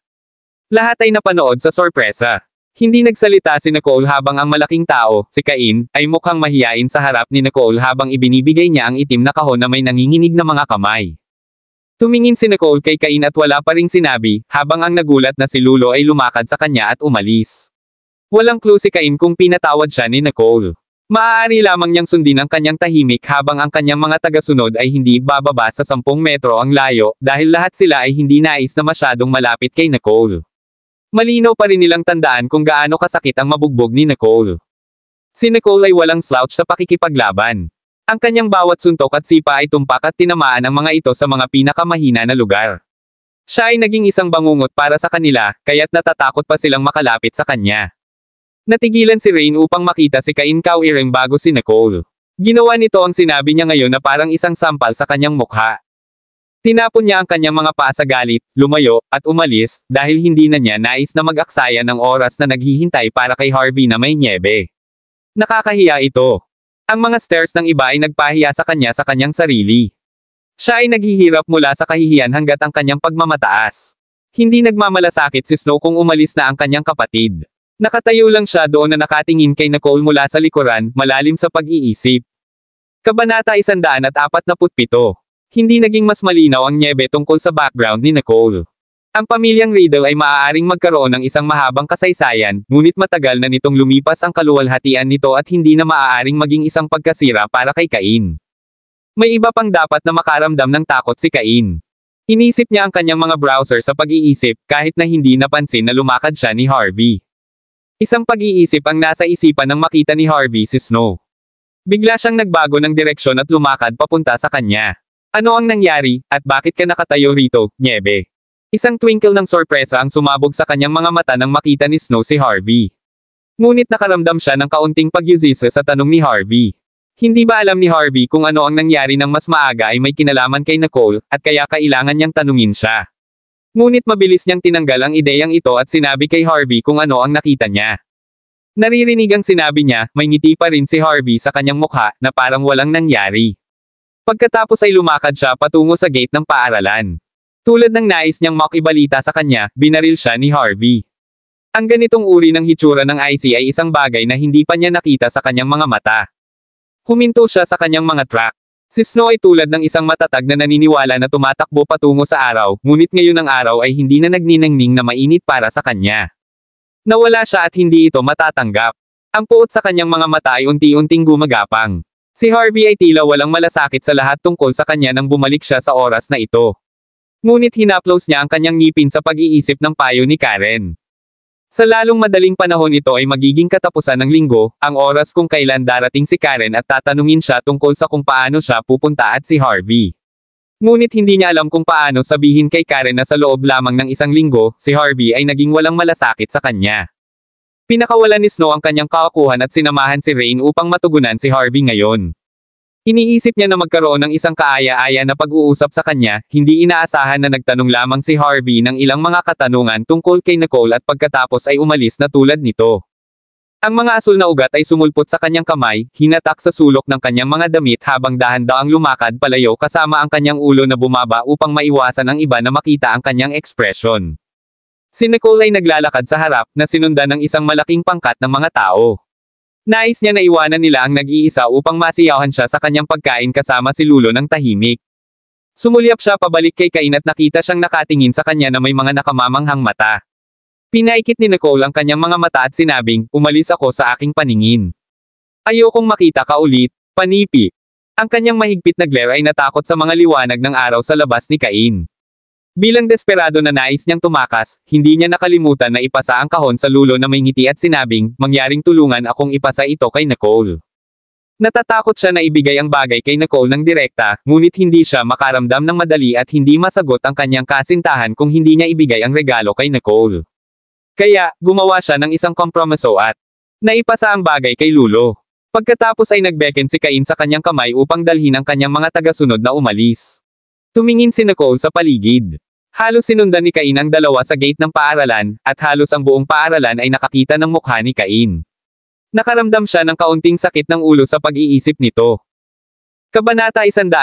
Lahat ay napanood sa sorpresa. Hindi nagsalita si Nicole habang ang malaking tao, si Cain, ay mukhang mahiyain sa harap ni Nicole habang ibinibigay niya ang itim na kahon na may nanginginig na mga kamay. Tumingin si Nicole kay Cain at wala pa ring sinabi, habang ang nagulat na si Lulo ay lumakad sa kanya at umalis. Walang clue si Cain kung pinatawad siya ni Nicole. Maaari lamang niyang sundin ang kanyang tahimik habang ang kanyang mga tagasunod ay hindi bababa sa 10 metro ang layo, dahil lahat sila ay hindi nais na masyadong malapit kay Nicole. Malinaw pa rin nilang tandaan kung gaano kasakit ang mabugbog ni Nicole. Si Nicole ay walang slouch sa pakikipaglaban. Ang kanyang bawat suntok at sipa ay tumpak at tinamaan ang mga ito sa mga pinakamahina na lugar. Siya ay naging isang bangungot para sa kanila, kaya't natatakot pa silang makalapit sa kanya. Natigilan si Rain upang makita si Cain Cowering bago si Nicole. Ginawa nito ang sinabi niya ngayon na parang isang sampal sa kanyang mukha. Tinapon niya ang kanyang mga paa sa galit, lumayo, at umalis, dahil hindi na niya nais na mag-aksaya ng oras na naghihintay para kay Harvey na may nyebe. Nakakahiya ito. Ang mga stares ng iba ay nagpahiya sa kanyang sarili. Siya ay naghihirap mula sa kahihiyan hanggat ang kanyang pagmamataas. Hindi nagmamalasakit si Snow kung umalis na ang kanyang kapatid. Nakatayo lang siya doon na nakatingin kay Nicole mula sa likuran, malalim sa pag-iisip. Kabanata 147. Hindi naging mas malinaw ang nyebe tungkol sa background ni Nicole. Ang pamilyang Riddle ay maaaring magkaroon ng isang mahabang kasaysayan, ngunit matagal na nitong lumipas ang kaluwalhatian nito at hindi na maaaring maging isang pagkasira para kay Cain. May iba pang dapat na makaramdam ng takot si Cain. Inisip niya ang kanyang mga browser sa pag-iisip, kahit na hindi napansin na lumakad siya ni Harvey. Isang pag-iisip ang nasa isipan nang makita ni Harvey si Snow. Bigla siyang nagbago ng direksyon at lumakad papunta sa kanya. Ano ang nangyari, at bakit ka nakatayo rito, nyebe? Isang twinkle ng sorpresa ang sumabog sa kanyang mga mata nang makita ni Snow si Harvey. Ngunit nakaramdam siya ng kaunting pagyusisa sa tanong ni Harvey. Hindi ba alam ni Harvey kung ano ang nangyari nang mas maaga ay may kinalaman kay Nicole, at kaya kailangan niyang tanungin siya. Ngunit mabilis niyang tinanggal ang ideyang ito at sinabi kay Harvey kung ano ang nakita niya. Naririnig ang sinabi niya, may ngiti pa rin si Harvey sa kanyang mukha, na parang walang nangyari. Pagkatapos ay lumakad siya patungo sa gate ng paaralan. Tulad ng nais niyang makibalita sa kanya, binaril siya ni Harvey. Ang ganitong uri ng hitsura ng IC ay isang bagay na hindi pa niya nakita sa kanyang mga mata. Huminto siya sa kanyang mga track. Si Snow ay tulad ng isang matatag na naniniwala na tumatakbo patungo sa araw, ngunit ngayon ang araw ay hindi na nagniningning na mainit para sa kanya. Nawala siya at hindi ito matatanggap. Ang puot sa kanyang mga mata ay unti-unting gumagapang. Si Harvey ay tila walang malasakit sa lahat tungkol sa kanya nang bumalik siya sa oras na ito. Ngunit hinaplos niya ang kanyang ngipin sa pag-iisip ng payo ni Karen. Sa lalong madaling panahon ito ay magiging katapusan ng linggo, ang oras kung kailan darating si Karen at tatanungin siya tungkol sa kung paano siya pupunta at si Harvey. Ngunit hindi niya alam kung paano sabihin kay Karen na sa loob lamang ng isang linggo, si Harvey ay naging walang malasakit sa kanya. Pinakawalan ni Snow ang kanyang kakuhan at sinamahan si Rain upang matugunan si Harvey ngayon. Iniisip niya na magkaroon ng isang kaaya-aya na pag-uusap sa kanya, hindi inaasahan na nagtanong lamang si Harvey ng ilang mga katanungan tungkol kay Nicole at pagkatapos ay umalis na tulad nito. Ang mga asul na ugat ay sumulpot sa kanyang kamay, hinatak sa sulok ng kanyang mga damit habang dahan-daang lumakad palayo kasama ang kanyang ulo na bumaba upang maiwasan ang iba na makita ang kanyang ekspresyon. Si Nicole ay naglalakad sa harap, na sinundan ng isang malaking pangkat ng mga tao. Nais niya na iwanan nila ang nag-iisa upang masiyahan siya sa kanyang pagkain kasama si Lulo ng tahimik. Sumulyap siya pabalik kay Cain at nakita siyang nakatingin sa kanya na may mga nakamamanghang mata. Pinaikit ni Nicole ang kanyang mga mata at sinabing, umalis ako sa aking paningin. Ayokong makita ka ulit, panipi. Ang kanyang mahigpit na glare ay natakot sa mga liwanag ng araw sa labas ni Cain. Bilang desperado na nais niyang tumakas, hindi niya nakalimutan na ipasa ang kahon sa Lulo na may ngiti at sinabing, mangyaring tulungan akong ipasa ito kay Nicole. Natatakot siya na ibigay ang bagay kay Nicole ng direkta, ngunit hindi siya makaramdam ng madali at hindi masagot ang kanyang kasintahan kung hindi niya ibigay ang regalo kay Nicole. Kaya, gumawa siya ng isang kompromiso at naipasa ang bagay kay Lulo. Pagkatapos ay nagbeken si Cain sa kanyang kamay upang dalhin ang kanyang mga tagasunod na umalis. Tumingin si Nicole sa paligid. Halos sinundan ni Cain ang dalawa sa gate ng paaralan, at halos ang buong paaralan ay nakakita ng mukha ni Cain. Nakaramdam siya ng kaunting sakit ng ulo sa pag-iisip nito. Kabanata 148.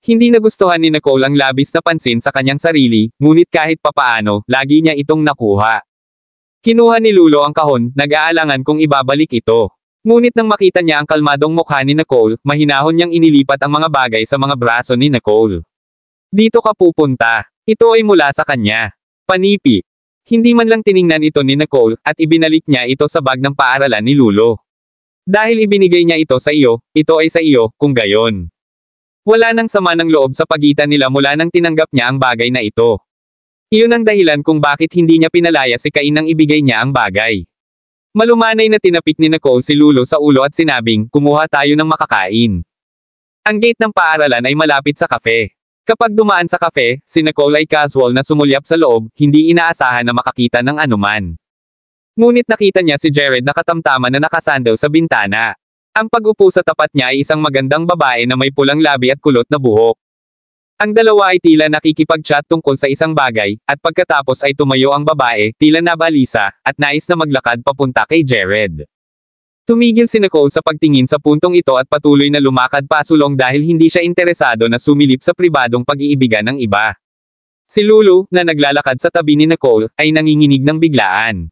Hindi nagustuhan ni Nicole ang labis na pansin sa kanyang sarili, ngunit kahit papaano, lagi niya itong nakuha. Kinuha ni Lulo ang kahon, nag-aalangan kung ibabalik ito. Ngunit nang makita niya ang kalmadong mukha ni Nicole, mahinahon niyang inilipat ang mga bagay sa mga braso ni Nicole. Dito ka pupunta. Ito ay mula sa kanya. Panipi. Hindi man lang tiningnan ito ni Nicole, at ibinalik niya ito sa bag ng paaralan ni Lulo. Dahil ibinigay niya ito sa iyo, ito ay sa iyo, kung gayon. Wala nang sama ng loob sa pagitan nila mula nang tinanggap niya ang bagay na ito. Iyon ang dahilan kung bakit hindi niya pinalaya si Cain nang ibigay niya ang bagay. Malumanay na tinapik ni Nicole si Lulo sa ulo at sinabing, kumuha tayo ng makakain. Ang gate ng paaralan ay malapit sa kafe. Kapag dumaan sa kafe, si Nicole ay casual na sumulyap sa loob, hindi inaasahan na makakita ng anuman. Ngunit nakita niya si Jared na katamtaman na nakasandal sa bintana. Ang pag-upo sa tapat niya ay isang magandang babae na may pulang labi at kulot na buhok. Ang dalawa ay tila nakikipag-chat tungkol sa isang bagay, at pagkatapos ay tumayo ang babae, tila nabalisa, at nais na maglakad papunta kay Jared. Tumigil si Nicole sa pagtingin sa puntong ito at patuloy na lumakad pasulong dahil hindi siya interesado na sumilip sa pribadong pag-iibigan ng iba. Si Lulu, na naglalakad sa tabi ni Nicole, ay nanginginig ng biglaan.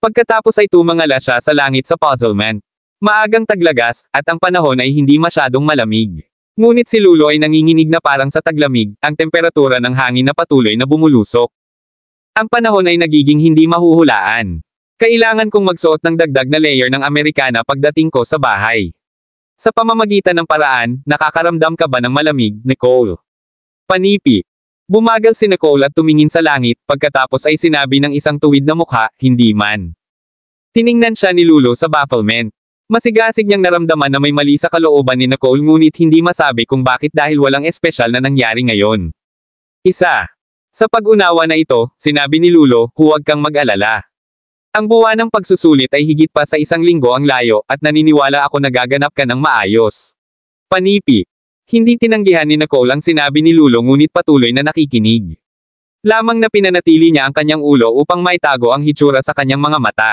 Pagkatapos ay tumangala siya sa langit sa puzzlement. Maagang taglagas, at ang panahon ay hindi masyadong malamig. Ngunit si Lulu ay nanginginig na parang sa taglamig, ang temperatura ng hangin na patuloy na bumulusok. Ang panahon ay nagiging hindi mahuhulaan. Kailangan kong magsuot ng dagdag na layer ng Amerikana pagdating ko sa bahay. Sa pamamagitan ng paraan, nakakaramdam ka ba ng malamig, Nicole? Panipi. Bumagal si Nicole at tumingin sa langit, pagkatapos ay sinabi ng isang tuwid na mukha, hindi man. Tiningnan siya ni Lulu sa bafflement. Masigasig niyang naramdaman na may mali sa kalooban ni Nicole ngunit hindi masabi kung bakit dahil walang espesyal na nangyari ngayon. Isa. Sa pag-unawa na ito, sinabi ni Lulu, huwag kang mag-alala. Ang buwan ng pagsusulit ay higit pa sa 1 linggo ang layo at naniniwala ako na gaganap ka ng maayos. Panipi. Hindi tinanggihan ni Nicole ang sinabi ni Lulu ngunit patuloy na nakikinig. Lamang na pinanatili niya ang kanyang ulo upang maitago ang hitsura sa kanyang mga mata.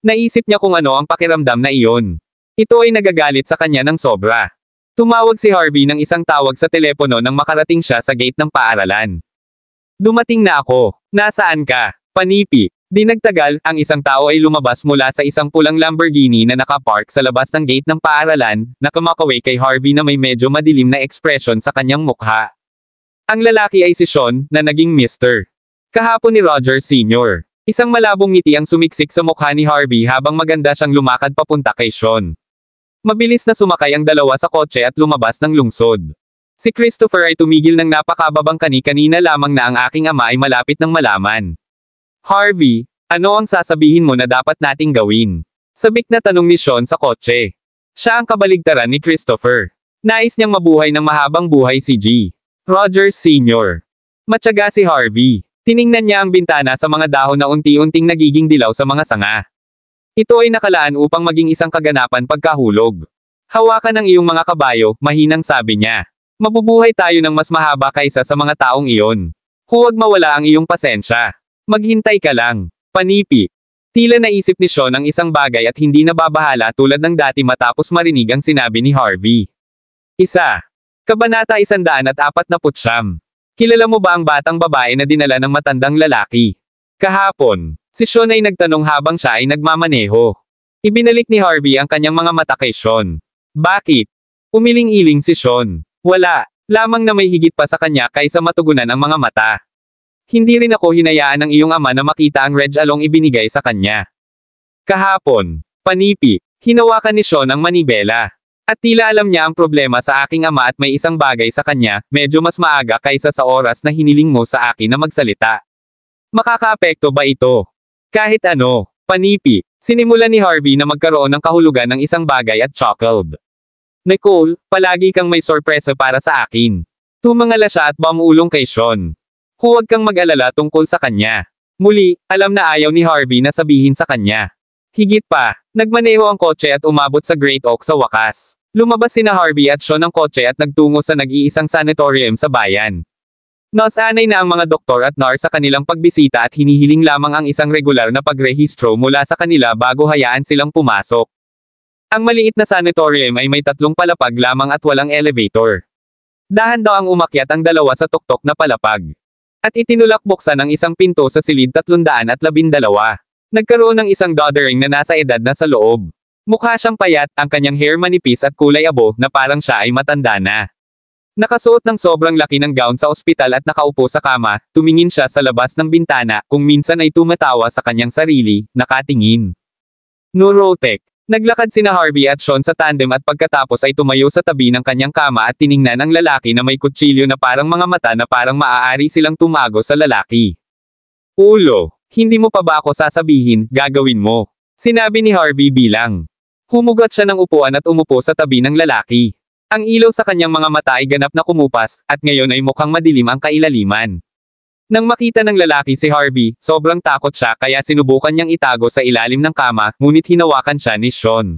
Naisip niya kung ano ang pakiramdam na iyon. Ito ay nagagalit sa kanya ng sobra. Tumawag si Harvey ng isang tawag sa telepono nang makarating siya sa gate ng paaralan. Dumating na ako. Nasaan ka? Panipi. Di nagtagal, ang isang tao ay lumabas mula sa isang pulang Lamborghini na nakapark sa labas ng gate ng paaralan, na kumakaway kay Harvey na may medyo madilim na ekspresyon sa kanyang mukha. Ang lalaki ay si Sean, na naging Mr. Kahapon ni Roger Sr. Isang malabong ngiti ang sumiksik sa mukha ni Harvey habang maganda siyang lumakad papunta kay Sean. Mabilis na sumakay ang dalawa sa kotse at lumabas ng lungsod. Si Christopher ay tumigil ng napakababang kanina lamang na ang aking ama ay malapit ng malaman. Harvey, ano ang sasabihin mo na dapat nating gawin? Sabik na tanong ni Sean sa kotse. Siya ang kabaligtaran ni Christopher. Nais niyang mabuhay ng mahabang buhay si G. Rogers Sr. Matyaga si Harvey. Tiningnan niya ang bintana sa mga dahon na unti-unting nagiging dilaw sa mga sanga. Ito ay nakalaan upang maging isang kaganapan pagkahulog. Hawakan ang iyong mga kabayo, mahinang sabi niya. Mabubuhay tayo ng mas mahaba kaysa sa mga taong iyon. Huwag mawala ang iyong pasensya. Maghintay ka lang. Panipi. Tila naisip ni Sean ang isang bagay at hindi nababahala tulad ng dati matapos marinig ang sinabi ni Harvey. Isa. Kabanata 149. Kilala mo ba ang batang babae na dinala ng matandang lalaki? Kahapon. Si Sean ay nagtanong habang siya ay nagmamaneho. Ibinalik ni Harvey ang kanyang mga mata kay Sean. Bakit? Umiling-iling si Sean. Wala. Lamang na may higit pa sa kanya kaysa matugunan ang mga mata. Hindi rin ako hinayaan ng iyong ama na makita ang red along ibinigay sa kanya. Kahapon. Panipi. Hinawakan ni Sean ang manibela. At tila alam niya ang problema sa aking ama at may isang bagay sa kanya, medyo mas maaga kaysa sa oras na hiniling mo sa akin na magsalita. Makakaapekto ba ito? Kahit ano. Panipi. Sinimulan ni Harvey na magkaroon ng kahulugan ng isang bagay at chuckled. Nicole, palagi kang may sorpresa para sa akin. Tumangala siya at bumulong kay Sean. Huwag kang mag-alala tungkol sa kanya. Muli, alam na ayaw ni Harvey na sabihin sa kanya. Higit pa, nagmaneho ang kotse at umabot sa Great Oak sa wakas. Lumabas sina Harvey at Sean ng kotse at nagtungo sa nag-iisang sanatorium sa bayan. Nasanay na ang mga doktor at nurse sa kanilang pagbisita at hinihiling lamang ang isang regular na pagrehistro mula sa kanila bago hayaan silang pumasok. Ang maliit na sanatorium ay may 3 palapag lamang at walang elevator. Dahan daw ang umakyat ang dalawa sa tuktok na palapag. At itinulak buksan ang isang pinto sa silid 312. Nagkaroon ng isang doddering na nasa edad na sa loob. Mukha siyang payat, ang kanyang hair manipis at kulay abo na parang siya ay matanda na. Nakasuot ng sobrang laki ng gown sa ospital at nakaupo sa kama, tumingin siya sa labas ng bintana, kung minsan ay tumatawa sa kanyang sarili, nakatingin. Neurotic. Naglakad sina Harvey at Sean sa tandem at pagkatapos ay tumayo sa tabi ng kanyang kama at tiningnan ang lalaki na may kutsilyo na parang mga mata na parang maaari silang tumago sa lalaki. Ulo, hindi mo pa ba ako sasabihin, gagawin mo? Sinabi ni Harvey bilang. Humugot siya ng upuan at umupo sa tabi ng lalaki. Ang ilaw sa kanyang mga mata ay ganap na kumupas, at ngayon ay mukhang madilim ang kailaliman. Nang makita ng lalaki si Harvey, sobrang takot siya kaya sinubukan niyang itago sa ilalim ng kama, ngunit hinawakan siya ni Sean.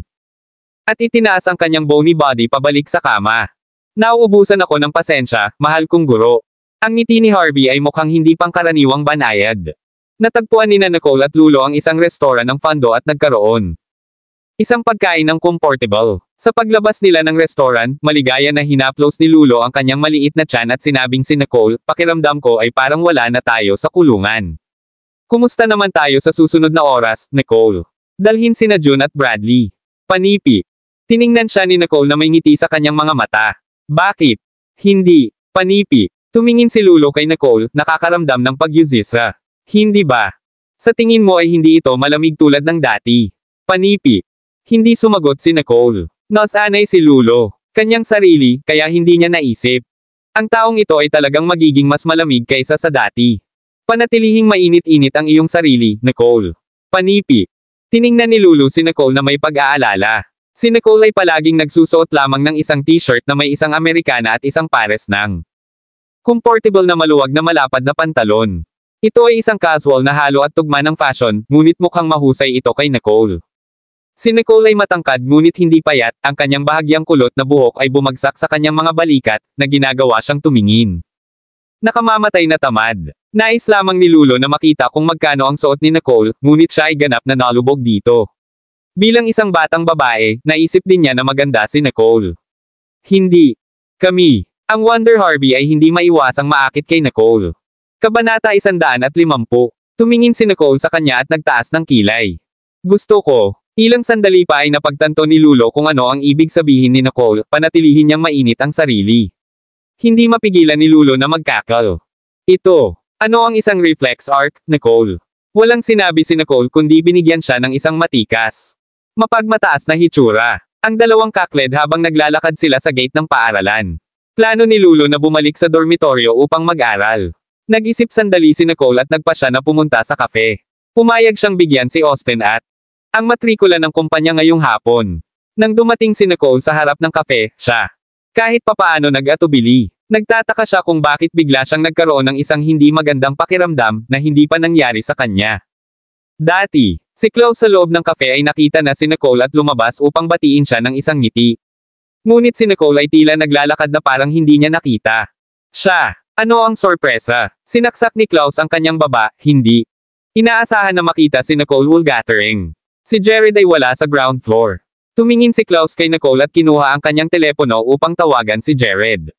At itinaas ang kanyang bony body pabalik sa kama. Nauubusan ako ng pasensya, mahal kong guro. Ang ngiti ni Harvey ay mukhang hindi pangkaraniwang banayad. Natagpuan ni Nicole at Lulo ang isang restoran ng Fondo at nagkaroon. Isang pagkain ng comfortable. Sa paglabas nila ng restaurant, maligaya na hinaplos ni Lulo ang kanyang maliit na tiyan at sinabing si Nicole, pakiramdam ko ay parang wala na tayo sa kulungan. Kumusta naman tayo sa susunod na oras, Nicole? Dalhin sina June at Bradley. Panipi. Tiningnan siya ni Nicole na may ngiti sa kanyang mga mata. Bakit? Hindi. Panipi. Tumingin si Lulo kay Nicole, nakakaramdam ng pagyuzisa. Hindi ba? Sa tingin mo ay hindi ito malamig tulad ng dati. Panipi. Hindi sumagot si Nicole. Nasanay si Lulo. Kanyang sarili, kaya hindi niya naisip. Ang taong ito ay talagang magiging mas malamig kaysa sa dati. Panatilihing mainit-init ang iyong sarili, Nicole. Panipi. Tiningnan ni Lulu si Nicole na may pag-aalala. Si Nicole ay palaging nagsusuot lamang ng isang t-shirt na may isang Amerikana at isang pares ng comfortable na maluwag na malapad na pantalon. Ito ay isang casual na halo at tugma ng fashion, ngunit mukhang mahusay ito kay Nicole. Si Nicole ay matangkad ngunit hindi payat, ang kanyang bahagyang kulot na buhok ay bumagsak sa kanyang mga balikat, na ginagawa siyang tumingin. Nakamamatay na tamad. Nais lamang ni Lulo na makita kung magkano ang suot ni Nicole, ngunit siya ay ganap na nalubog dito. Bilang isang batang babae, naisip din niya na maganda si Nicole. Hindi. Kami. Ang Wonder Harvey ay hindi maiwasang maakit kay Nicole. Kabanata 150. Tumingin si Nicole sa kanya at nagtaas ng kilay. Gusto ko. Ilang sandali pa ay napagtanto ni Lulo kung ano ang ibig sabihin ni Nicole, panatilihin niyang mainit ang sarili. Hindi mapigilan ni Lulo na magkakal. Ito. Ano ang isang reflex arc, Nicole? Walang sinabi si Nicole kundi binigyan siya ng isang matikas. Mapagmataas na hitsura. Ang dalawang kakled habang naglalakad sila sa gate ng paaralan. Plano ni Lulo na bumalik sa dormitoryo upang mag-aral. Nag-isip sandali si Nicole at nagpa siya na pumunta sa kafe. Pumayag siyang bigyan si Austin at ang matrikula ng kumpanya ngayong hapon. Nang dumating si Nicole sa harap ng kafe, siya. Kahit papaano nag-atubili. Nagtataka siya kung bakit bigla siyang nagkaroon ng isang hindi magandang pakiramdam na hindi pa nangyari sa kanya. Dati, si Chloe sa loob ng kafe ay nakita na si Nicole at lumabas upang batiin siya ng isang ngiti. Ngunit si Nicole ay tila naglalakad na parang hindi niya nakita. Siya. Ano ang sorpresa? Sinaksak ni Klaus ang kanyang baba, hindi. Inaasahan na makita si Nicole woolgathering. Si Jared ay wala sa ground floor. Tumingin si Klaus kay Nicole at kinuha ang kanyang telepono upang tawagan si Jared.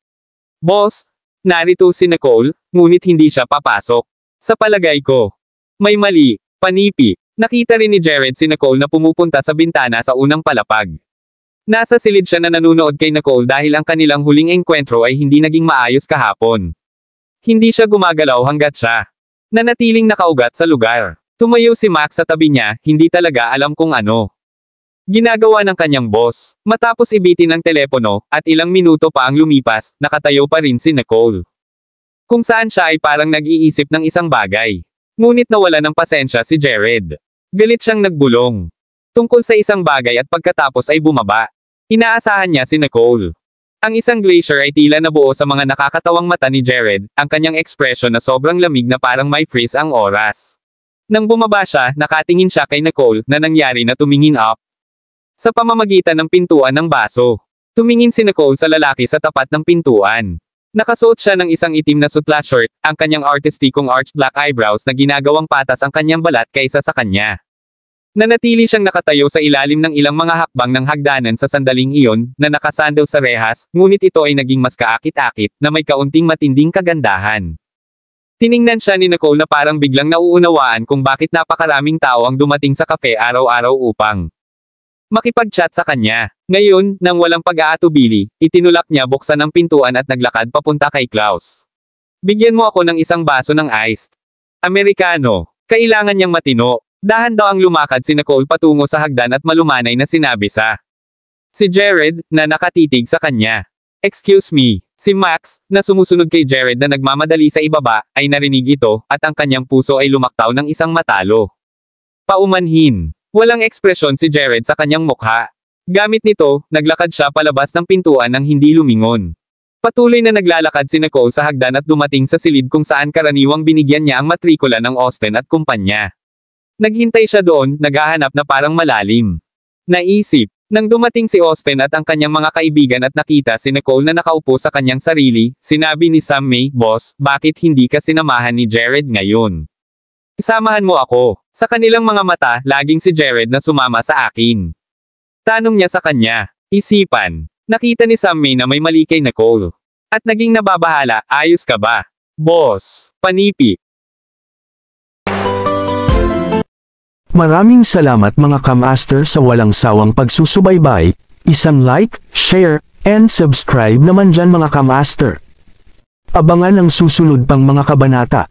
Boss, narito si Nicole, ngunit hindi siya papasok. Sa palagay ko, may mali, panipi. Nakita rin ni Jared si Nicole na pumupunta sa bintana sa unang palapag. Nasa silid siya na nanunood kay Nicole dahil ang kanilang huling engkwentro ay hindi naging maayos kahapon. Hindi siya gumagalaw hanggat siya nanatiling nakaugat sa lugar. Tumayo si Max sa tabi niya, hindi talaga alam kung ano ginagawa ng kanyang boss. Matapos ibitin ang telepono, at ilang minuto pa ang lumipas, nakatayo pa rin si Nicole. Kung saan siya ay parang nag-iisip ng isang bagay. Ngunit nawala ng pasensya si Jared. Galit siyang nagbulong tungkol sa isang bagay at pagkatapos ay bumaba. Inaasahan niya si Nicole. Ang isang glacier ay tila nabuo sa mga nakakatawang mata ni Jared, ang kanyang ekspresyon na sobrang lamig na parang may freeze ang oras. Nang bumaba siya, nakatingin siya kay Nicole, na nangyari na tumingin up. Sa pamamagitan ng pintuan ng baso. Tumingin si Nicole sa lalaki sa tapat ng pintuan. Nakasuot siya ng isang itim na sutla shirt, ang kanyang artistikong arched black eyebrows na ginagawang patas ang kanyang balat kaysa sa kanya. Nanatili siyang nakatayo sa ilalim ng ilang mga hakbang ng hagdanan sa sandaling iyon, na nakasandal sa rehas, ngunit ito ay naging mas kaakit-akit, na may kaunting matinding kagandahan. Tiningnan siya ni Nicole na parang biglang nauunawaan kung bakit napakaraming tao ang dumating sa cafe araw-araw upang makipag-chat sa kanya. Ngayon, nang walang pag-aatubili, itinulak niya buksan ang pintuan at naglakad papunta kay Klaus. Bigyan mo ako ng isang baso ng iced Americano. Kailangan niyang matino. Dahan daw ang lumakad si Nicole patungo sa hagdan at malumanay na sinabi sa si Jared, na nakatitig sa kanya. Excuse me. Si Max, na sumusunod kay Jared na nagmamadali sa ibaba, ay narinig ito, at ang kanyang puso ay lumaktaw ng isang matalo. Paumanhin. Walang ekspresyon si Jared sa kanyang mukha. Gamit nito, naglakad siya palabas ng pintuan nang hindi lumingon. Patuloy na naglalakad si Nicole sa hagdan at dumating sa silid kung saan karaniwang binigyan niya ang matrikula ng Austin at kumpanya. Naghintay siya doon, naghahanap na parang malalim. Naisip. Nang dumating si Austin at ang kanyang mga kaibigan at nakita si Nicole na nakaupo sa kanyang sarili, sinabi ni Sam May, "Boss, bakit hindi ka sinamahan ni Jared ngayon? Isamahan mo ako." Sa kanilang mga mata, laging si Jared na sumama sa akin. Tanong niya sa kanya. Isipan. Nakita ni Sam May na may mali kay Nicole. At naging nababahala, ayos ka ba? Boss, panipi. Maraming salamat mga kamaster sa walang sawang pagsusubaybay, isang like, share, and subscribe naman dyan mga kamaster. Abangan ang susunod pang mga kabanata.